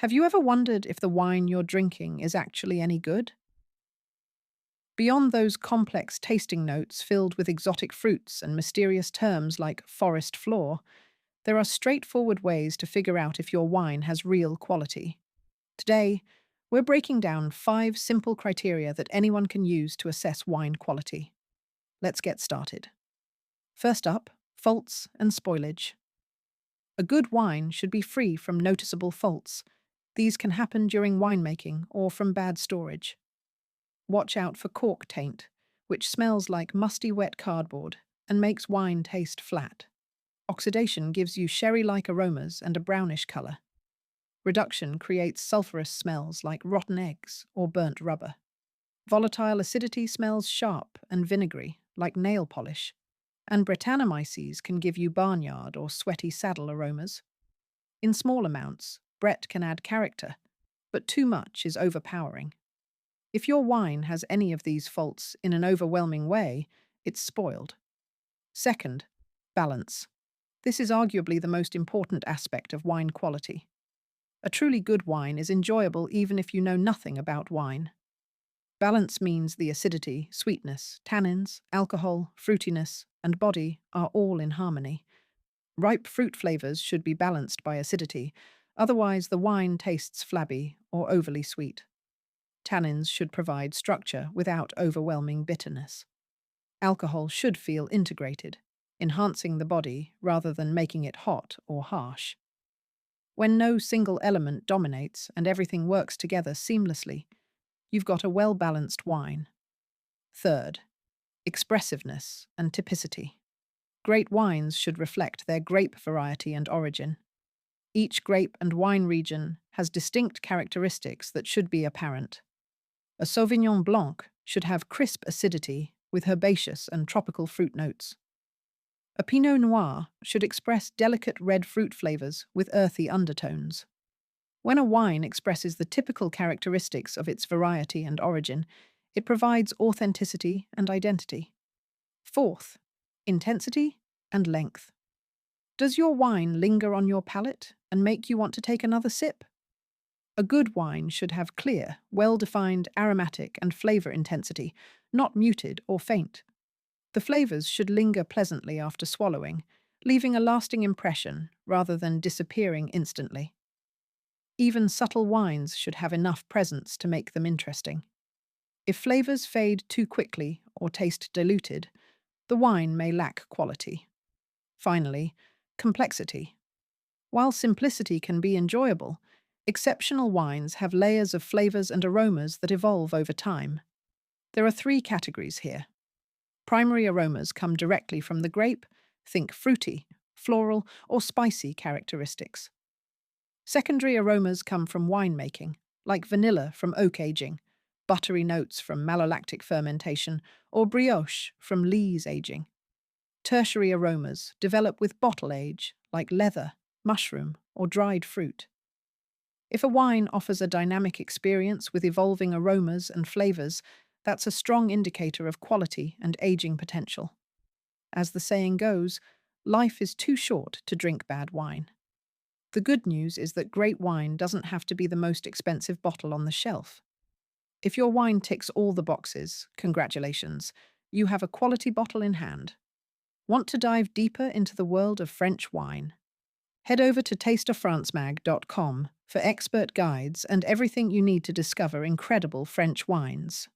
Have you ever wondered if the wine you're drinking is actually any good? Beyond those complex tasting notes filled with exotic fruits and mysterious terms like forest floor, there are straightforward ways to figure out if your wine has real quality. Today, we're breaking down 5 simple criteria that anyone can use to assess wine quality. Let's get started. First up, faults and spoilage. A good wine should be free from noticeable faults. These can happen during winemaking or from bad storage. Watch out for cork taint, which smells like musty wet cardboard and makes wine taste flat. Oxidation gives you sherry-like aromas and a brownish color. Reduction creates sulfurous smells like rotten eggs or burnt rubber. Volatile acidity smells sharp and vinegary, like nail polish. And Brettanomyces can give you barnyard or sweaty saddle aromas. In small amounts, Brett can add character, but too much is overpowering. If your wine has any of these faults in an overwhelming way, it's spoiled. Second, balance. This is arguably the most important aspect of wine quality. A truly good wine is enjoyable even if you know nothing about wine. Balance means the acidity, sweetness, tannins, alcohol, fruitiness, and body are all in harmony. Ripe fruit flavors should be balanced by acidity, otherwise the wine tastes flabby or overly sweet. Tannins should provide structure without overwhelming bitterness. Alcohol should feel integrated, enhancing the body rather than making it hot or harsh. When no single element dominates and everything works together seamlessly, you've got a well-balanced wine. Third, expressiveness and typicity. Great wines should reflect their grape variety and origin. Each grape and wine region has distinct characteristics that should be apparent. A Sauvignon Blanc should have crisp acidity with herbaceous and tropical fruit notes. A Pinot Noir should express delicate red fruit flavors with earthy undertones. When a wine expresses the typical characteristics of its variety and origin, it provides authenticity and identity. Fourth, intensity and length. Does your wine linger on your palate and make you want to take another sip? A good wine should have clear, well-defined aromatic and flavor intensity, not muted or faint. The flavors should linger pleasantly after swallowing, leaving a lasting impression rather than disappearing instantly. Even subtle wines should have enough presence to make them interesting. If flavors fade too quickly or taste diluted, the wine may lack quality. Finally, complexity. While simplicity can be enjoyable, exceptional wines have layers of flavors and aromas that evolve over time. There are 3 categories here. Primary aromas come directly from the grape, think fruity, floral, or spicy characteristics. Secondary aromas come from winemaking, like vanilla from oak aging, buttery notes from malolactic fermentation, or brioche from lees aging. Tertiary aromas develop with bottle age, like leather, mushroom, or dried fruit. If a wine offers a dynamic experience with evolving aromas and flavors, that's a strong indicator of quality and aging potential. As the saying goes, life is too short to drink bad wine. The good news is that great wine doesn't have to be the most expensive bottle on the shelf. If your wine ticks all the boxes, congratulations, you have a quality bottle in hand. Want to dive deeper into the world of French wine? Head over to tasteofrancemag.com for expert guides and everything you need to discover incredible French wines.